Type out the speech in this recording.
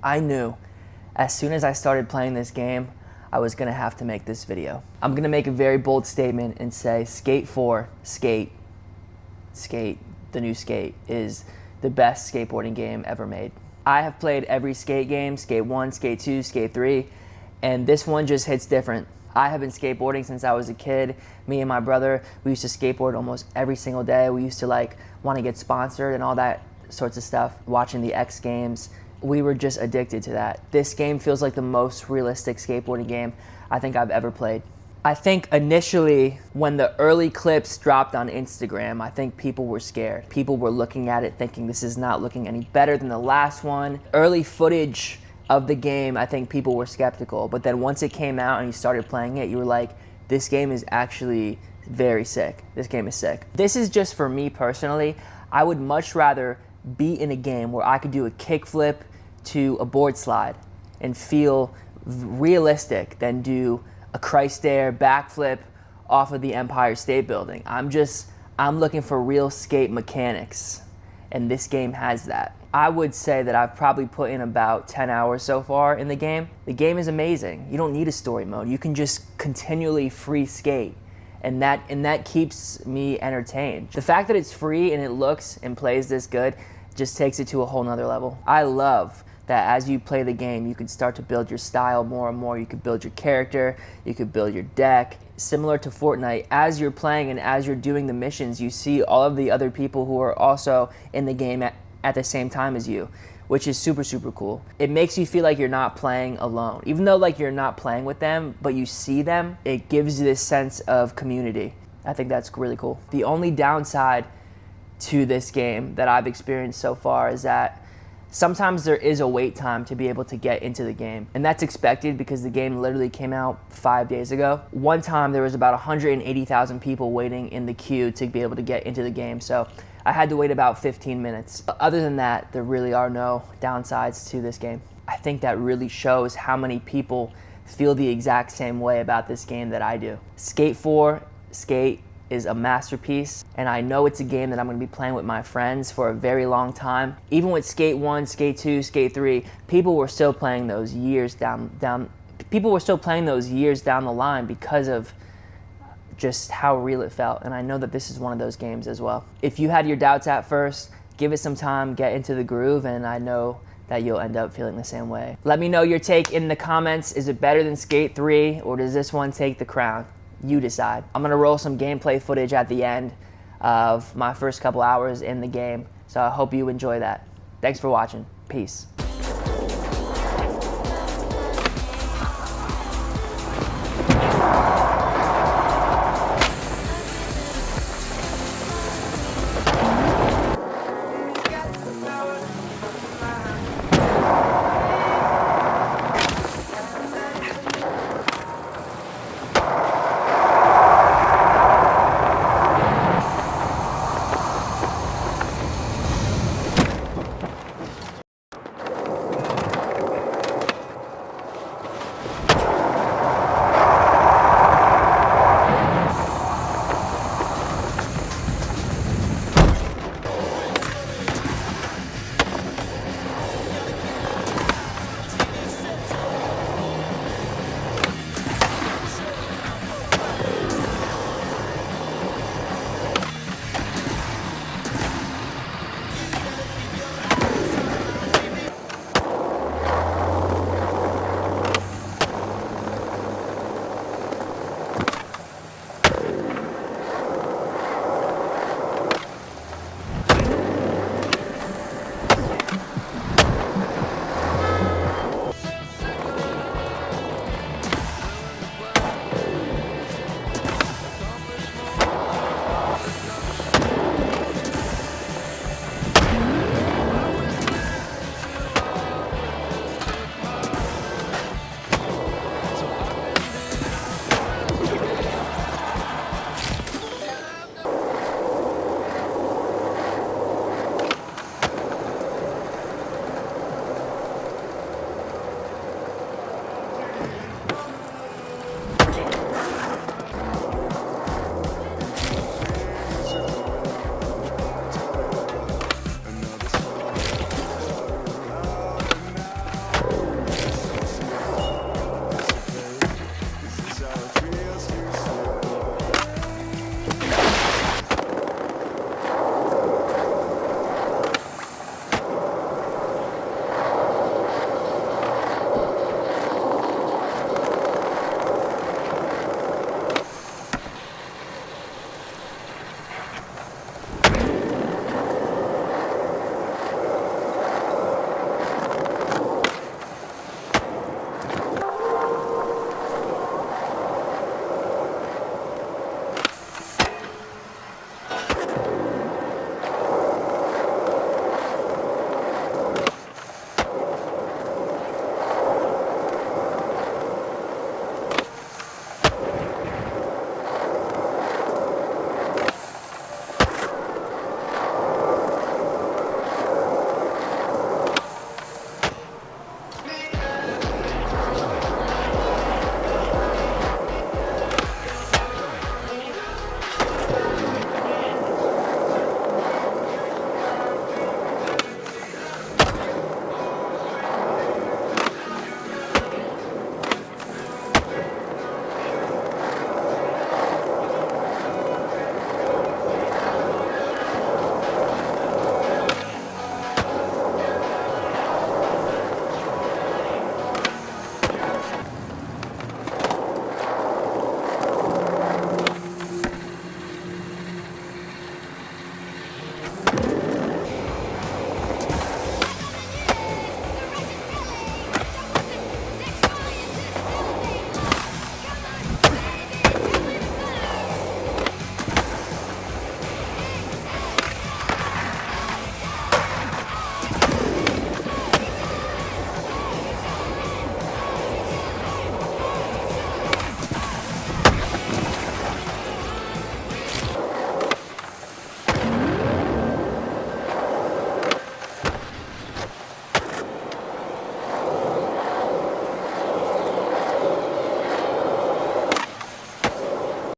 I knew as soon as I started playing this game, I was gonna have to make this video. I'm gonna make a very bold statement and say Skate 4, Skate, the new Skate, is the best skateboarding game ever made. I have played every skate game, Skate 1, Skate 2, Skate 3, and this one just hits different. I have been skateboarding since I was a kid. Me and my brother, we used to skateboard almost every single day. We used to want to get sponsored and all that sorts of stuff, watching the X Games. We were just addicted to that. This game feels like the most realistic skateboarding game I think I've ever played. I think initially when the early clips dropped on Instagram, I think people were scared. People were looking at it thinking this is not looking any better than the last one. Early footage of the game, I think people were skeptical, but then once it came out and you started playing it, you were like, this game is actually very sick. This game is sick. This is just for me personally. I would much rather be in a game where I could do a kickflip to a board slide and feel realistic than do a Christ Air backflip off of the Empire State Building. I'm looking for real skate mechanics, and this game has that. I would say that I've probably put in about 10 hours so far in the game. The game is amazing. You don't need a story mode. You can just continually free skate, and that keeps me entertained. The fact that it's free and it looks and plays this good just takes it to a whole nother level. I love that as you play the game, you can start to build your style more and more. You could build your character, you could build your deck. Similar to Fortnite, as you're playing and as you're doing the missions, you see all of the other people who are also in the game at the same time as you, which is super, super cool. It makes you feel like you're not playing alone. Even though you're not playing with them, but you see them, it gives you this sense of community. I think that's really cool. The only downside to this game that I've experienced so far is that sometimes there is a wait time to be able to get into the game. And that's expected because the game literally came out 5 days ago. One time there was about 180,000 people waiting in the queue to be able to get into the game. So I had to wait about 15 minutes. Other than that, there really are no downsides to this game. I think that really shows how many people feel the exact same way about this game that I do. Skate 4, Skate is a masterpiece, and I know it's a game that I'm going to be playing with my friends for a very long time. Even with Skate 1, Skate 2, Skate 3, people were still playing those years down the line because of just how real it felt, and I know that this is one of those games as well. If you had your doubts at first, give it some time, get into the groove, and I know that you'll end up feeling the same way. Let me know your take in the comments. Is it better than Skate 3, or does this one take the crown? You decide. I'm gonna roll some gameplay footage at the end of my first couple hours in the game, so I hope you enjoy that. Thanks for watching. Peace.